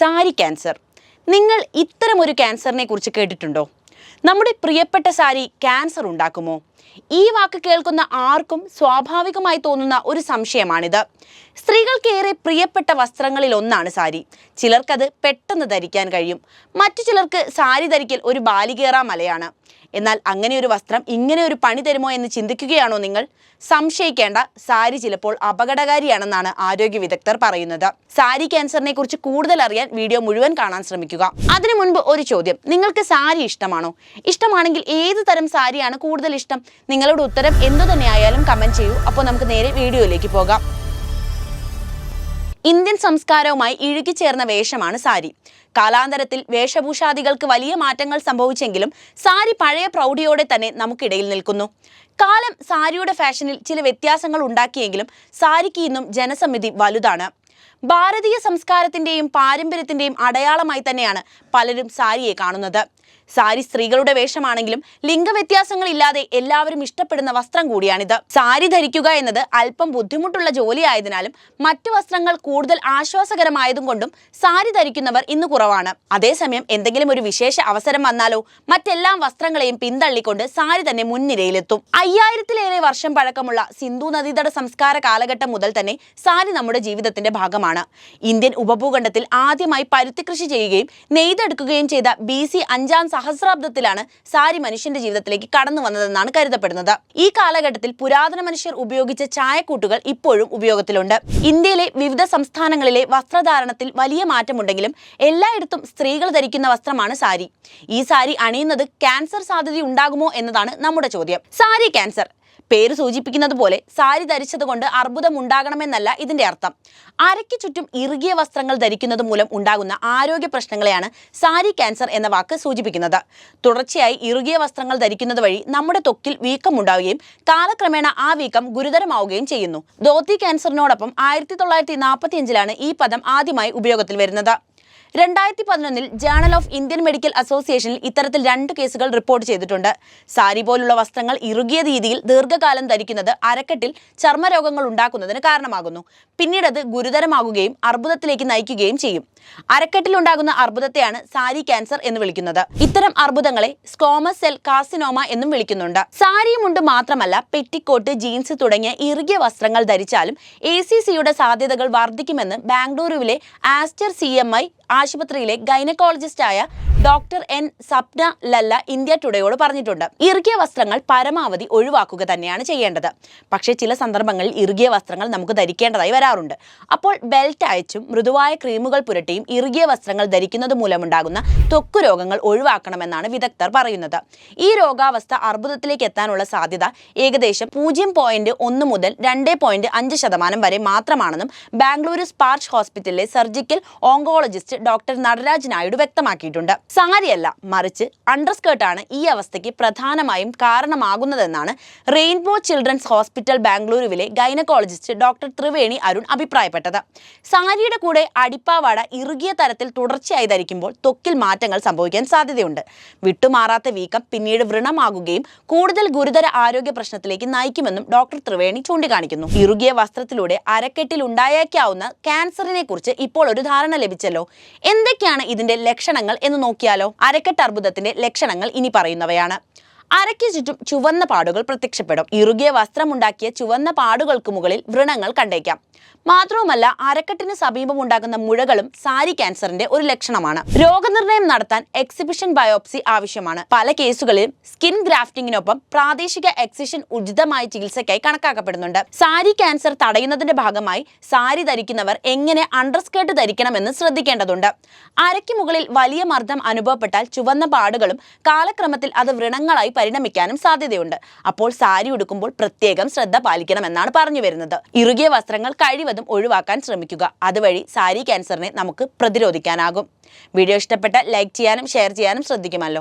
Sari cancer. നിങ്ങൾ ഇത്തരമൊരു ക്യാൻസറിനെ കുറിച്ച് കേട്ടിട്ടുണ്ടോ? നമ്മുടെ പ്രിയപ്പെട്ട സാരി ക്യാൻസർ ഉണ്ടാക്കുമോ? ഈ വാക്ക് കേൾക്കുന്ന ആർക്കും സ്വാഭാവികമായി തോന്നുന്ന ഒരു സംശയമാണിത്. സ്ത്രീകൾക്കേറെ പ്രിയപ്പെട്ട വസ്ത്രങ്ങളിൽ ഒന്നാണ് സാരി. ചിലർക്കത് പെട്ടെന്ന് ധരിക്കാൻ കഴിയും, മറ്റു ചിലർക്ക് സാരി ധരിക്കൽ ഒരു ബാലികേറാ മലയാണ്. എന്നാൽ അങ്ങനെ ഒരു വസ്ത്രം ഇങ്ങനെ ഒരു പണി തരുമോ എന്ന് ചിന്തിക്കുകയാണോ നിങ്ങൾ? സംശയിക്കേണ്ട, സാരി ചിലപ്പോൾ അപകടകാരിയാണെന്നാണ് ആരോഗ്യ വിദഗ്ധർ പറയുന്നത്. സാരി ക്യാൻസറിനെ കുറിച്ച് കൂടുതൽ അറിയാൻ വീഡിയോ മുഴുവൻ കാണാൻ ശ്രമിക്കുക. അതിനു മുൻപ് ഒരു ചോദ്യം: നിങ്ങൾക്ക് സാരി ഇഷ്ടമാണോ? ഇഷ്ടമാണെങ്കിൽ ഏത് തരം സാരിയാണ് കൂടുതൽ ഇഷ്ടം? നിങ്ങളുടെ ഉത്തരം എന്തു തന്നെയായാലും കമന്റ് ചെയ്യൂ. അപ്പോൾ നമുക്ക് നേരെ വീഡിയോയിലേക്ക് പോകാം. ഇന്ത്യൻ സംസ്കാരവുമായി ഇഴുകിച്ചേർന്ന വേഷമാണ് സാരി. കാലാന്തരത്തിൽ വേഷഭൂഷാദികൾക്ക് വലിയ മാറ്റങ്ങൾ സംഭവിച്ചെങ്കിലും സാരി പഴയ പ്രൗഢിയോടെ തന്നെ നമുക്കിടയിൽ നിൽക്കുന്നു. കാലം സാരിയുടെ ഫാഷനിൽ ചില വ്യത്യാസങ്ങൾ ഉണ്ടാക്കിയെങ്കിലും സാരിക്ക് ഇന്നും ജനസമ്മതി വലുതാണ്. ഭാരതീയ സംസ്കാരത്തിന്റെയും പാരമ്പര്യത്തിന്റെയും അടയാളമായി തന്നെയാണ് പലരും സാരിയെ കാണുന്നത്. സാരി സ്ത്രീകളുടെ വേഷമാണെങ്കിലും ലിംഗവ്യത്യാസങ്ങളില്ലാതെ എല്ലാവരും ഇഷ്ടപ്പെടുന്ന വസ്ത്രം കൂടിയാണിത്. സാരി ധരിക്കുക എന്നത് അല്പം ബുദ്ധിമുട്ടുള്ള ജോലിയായതിനാലും മറ്റു വസ്ത്രങ്ങൾ കൂടുതൽ ആശ്വാസകരമായതും കൊണ്ടും സാരി ധരിക്കുന്നവർ ഇന്ന് കുറവാണ്. അതേസമയം എന്തെങ്കിലും ഒരു വിശേഷ അവസരം വന്നാലോ മറ്റെല്ലാ വസ്ത്രങ്ങളെയും പിന്തള്ളിക്കൊണ്ട് സാരി തന്നെ മുൻനിരയിലെത്തും. 5000-ലേറെ വർഷം പഴക്കമുള്ള സിന്ധു നദീതട സംസ്കാര കാലഘട്ടം മുതൽ തന്നെ സാരി നമ്മുടെ ജീവിതത്തിന്റെ ഭാഗമാണ്. ഇന്ത്യൻ ഉപഭൂഖണ്ഡത്തിൽ ആദ്യമായി പരുത്തി കൃഷി ചെയ്യുകയും നെയ്തെടുക്കുകയും ചെയ്ത BC 5ാം സഹസ്രാബ്ദത്തിലാണ് സാരി മനുഷ്യന്റെ ജീവിതത്തിലേക്ക് കടന്നു വന്നതെന്നാണ് കരുതപ്പെടുന്നത്. ഈ കാലഘട്ടത്തിൽ പുരാതന മനുഷ്യർ ഉപയോഗിച്ച ചായക്കൂട്ടുകൾ ഇപ്പോഴും ഉപയോഗത്തിലുണ്ട്. ഇന്ത്യയിലെ വിവിധ സംസ്ഥാനങ്ങളിലെ വസ്ത്രധാരണത്തിൽ വലിയ മാറ്റമുണ്ടെങ്കിലും എല്ലായിടത്തും സ്ത്രീകൾ ധരിക്കുന്ന വസ്ത്രമാണ് സാരി. ഈ സാരി അണിയുന്നത് ക്യാൻസർ സാധ്യത ഉണ്ടാകുമോ എന്നതാണ് നമ്മുടെ ചോദ്യം. സാരി ക്യാൻസർ പേര് സൂചിപ്പിക്കുന്നത് പോലെ സാരി ധരിച്ചത് കൊണ്ട് അർബുദം ഉണ്ടാകണമെന്നല്ല ഇതിന്റെ അർത്ഥം. അരയ്ക്ക് ചുറ്റും ഇറുകിയ വസ്ത്രങ്ങൾ ധരിക്കുന്നത് മൂലം ഉണ്ടാകുന്ന ആരോഗ്യ പ്രശ്നങ്ങളെയാണ് സാരി ക്യാൻസർ എന്ന വാക്ക് സൂചിപ്പിക്കുന്നത്. തുടർച്ചയായി ഇറുകിയ വസ്ത്രങ്ങൾ ധരിക്കുന്നത് വഴി നമ്മുടെ ത്വക്കിൽ വീക്കം ഉണ്ടാവുകയും കാലക്രമേണ ആ വീക്കം ഗുരുതരമാവുകയും ചെയ്യുന്നു. ധോത്തി ക്യാൻസറിനോടൊപ്പം 1945-ലാണ് ഈ പദം ആദ്യമായി ഉപയോഗത്തിൽ വരുന്നത്. 2011-ൽ ജേണൽ ഓഫ് ഇന്ത്യൻ മെഡിക്കൽ അസോസിയേഷനിൽ ഇത്തരത്തിൽ 2 കേസുകൾ റിപ്പോർട്ട് ചെയ്തിട്ടുണ്ട്. സാരി പോലുള്ള വസ്ത്രങ്ങൾ ഇറുകിയ രീതിയിൽ ദീർഘകാലം ധരിക്കുന്നത് അരക്കെട്ടിൽ ചർമ്മരോഗങ്ങൾ ഉണ്ടാക്കുന്നതിന് കാരണമാകുന്നു. പിന്നീട് അത് ഗുരുതരമാകുകയും അർബുദത്തിലേക്ക് നയിക്കുകയും ചെയ്യും. അരക്കെട്ടിലുണ്ടാകുന്ന അർബുദത്തെയാണ് സാരി ക്യാൻസർ എന്ന് വിളിക്കുന്നത്. ഇത്തരം അർബുദങ്ങളെ സ്ക്വാമസ് സെൽ കാർസിനോമ എന്നും വിളിക്കുന്നുണ്ട്. സാരിയും മുണ്ട് മാത്രമല്ല, പെറ്റിക്കോട്ട്, ജീൻസ് തുടങ്ങിയ ഇറുകിയ വസ്ത്രങ്ങൾ ധരിച്ചാലും ACCയുടെ സാധ്യതകൾ വർദ്ധിക്കുമെന്ന് ബാംഗ്ലൂരുവിലെ ആസ്റ്റർ CMI ആശുപത്രിയിലെ ഗൈനക്കോളജിസ്റ്റായ doctor N. Sapna Lalla India ടുഡേയോട് പറഞ്ഞിട്ടുണ്ട്. ഇറുകിയ വസ്ത്രങ്ങൾ പരമാവധി ഒഴിവാക്കുക തന്നെയാണ് ചെയ്യേണ്ടത്. പക്ഷേ ചില സന്ദർഭങ്ങളിൽ ഇറുകിയ വസ്ത്രങ്ങൾ നമുക്ക് ധരിക്കേണ്ടതായി വരാറുണ്ട്. അപ്പോൾ ബെൽറ്റ് അയച്ചും മൃദുവായ ക്രീമുകൾ പുരട്ടിയും ഇറുകിയ വസ്ത്രങ്ങൾ ധരിക്കുന്നത് മൂലമുണ്ടാകുന്ന ത്വക്ക് രോഗങ്ങൾ ഒഴിവാക്കണമെന്നാണ് വിദഗ്ധർ പറയുന്നത്. ഈ രോഗാവസ്ഥ അർബുദത്തിലേക്ക് എത്താനുള്ള സാധ്യത ഏകദേശം 0.1 മുതൽ 2.5% വരെ മാത്രമാണെന്നും ബാംഗ്ലൂരു സ്പാർച്ച് ഹോസ്പിറ്റലിലെ surgical oncologist doctor Nataraj Naidu വ്യക്തമാക്കിയിട്ടുണ്ട്. സാരിയല്ല, മറിച്ച് അണ്ടർസ്കേർട്ടാണ് ഈ അവസ്ഥയ്ക്ക് പ്രധാനമായും കാരണമാകുന്നതെന്നാണ് റെയിൻബോ ചിൽഡ്രൻസ് ഹോസ്പിറ്റൽ ബാംഗ്ലൂരുവിലെ ഗൈനക്കോളജിസ്റ്റ് ഡോക്ടർ ത്രിവേണി അരുൺ അഭിപ്രായപ്പെട്ടത്. സാരിയുടെ കൂടെ അടിപ്പാവാട ഇറുകിയ തരത്തിൽ തുടർച്ചയായി ധരിക്കുമ്പോൾ ത്വക്കിൽ മാറ്റങ്ങൾ സംഭവിക്കാൻ സാധ്യതയുണ്ട്. വിട്ടുമാറാത്ത വീക്കം പിന്നീട് വ്രണമാകുകയും കൂടുതൽ ഗുരുതര ആരോഗ്യ പ്രശ്നത്തിലേക്ക് നയിക്കുമെന്നും ഡോക്ടർ ത്രിവേണി ചൂണ്ടിക്കാണിക്കുന്നു. ഇറുകിയ വസ്ത്രത്തിലൂടെ അരക്കെട്ടിൽ ഉണ്ടായേക്കാവുന്ന ക്യാൻസറിനെ കുറിച്ച് ഇപ്പോൾ ഒരു ധാരണ ലഭിച്ചല്ലോ. എന്തൊക്കെയാണ് ഇതിന്റെ ലക്ഷണങ്ങൾ എന്ന് നോക്കിയാലോ? അരക്കെട്ട് അർബുദത്തിന്റെ ലക്ഷണങ്ങൾ ഇനി പറയുന്നവയാണ്. അരയ്ക്ക് ചുറ്റും ചുവന്ന പാടുകൾ പ്രത്യക്ഷപ്പെടും. ഇറുകിയ വസ്ത്രമുണ്ടാക്കിയ ചുവന്ന പാടുകൾക്ക് മുകളിൽ വ്രണങ്ങൾ കണ്ടേക്കാം. മാത്രവുമല്ല, അരക്കെട്ടിന് സമീപം ഉണ്ടാകുന്ന മുഴകളും സാരി ക്യാൻസറിന്റെ ഒരു ലക്ഷണമാണ്. രോഗനിർണയം നടത്താൻ എക്സിബിഷൻ ബയോപ്സി ആവശ്യമാണ്. പല കേസുകളിലും സ്കിൻ ഗ്രാഫ്റ്റിംഗിനൊപ്പം പ്രാദേശിക എക്സിഷൻ ഉചിതമായ ചികിത്സയ്ക്കായി കണക്കാക്കപ്പെടുന്നുണ്ട്. സാരി ക്യാൻസർ തടയുന്നതിന്റെ ഭാഗമായി സാരി ധരിക്കുന്നവർ എങ്ങനെ അണ്ടർസ്കേർട്ട് ധരിക്കണമെന്ന് ശ്രദ്ധിക്കേണ്ടതുണ്ട്. അരയ്ക്ക് മുകളിൽ വലിയ മർദ്ദം അനുഭവപ്പെട്ടാൽ ചുവന്ന പാടുകളും കാലക്രമത്തിൽ അത് വ്രണങ്ങളായി പരിണമിക്കാനും സാധ്യതയുണ്ട്. അപ്പോൾ സാരി ഉടുക്കുമ്പോൾ പ്രത്യേകം ശ്രദ്ധ പാലിക്കണമെന്നാണ് പറഞ്ഞു വരുന്നത്. ഇറുകിയ വസ്ത്രങ്ങൾ കഴിവതും ഒഴിവാക്കാൻ ശ്രമിക്കുക. അതുവഴി സാരി ക്യാൻസറിനെ നമുക്ക് പ്രതിരോധിക്കാനാകും. വീഡിയോ ഇഷ്ടപ്പെട്ട ലൈക്ക് ചെയ്യാനും ഷെയർ ചെയ്യാനും ശ്രദ്ധിക്കുമല്ലോ.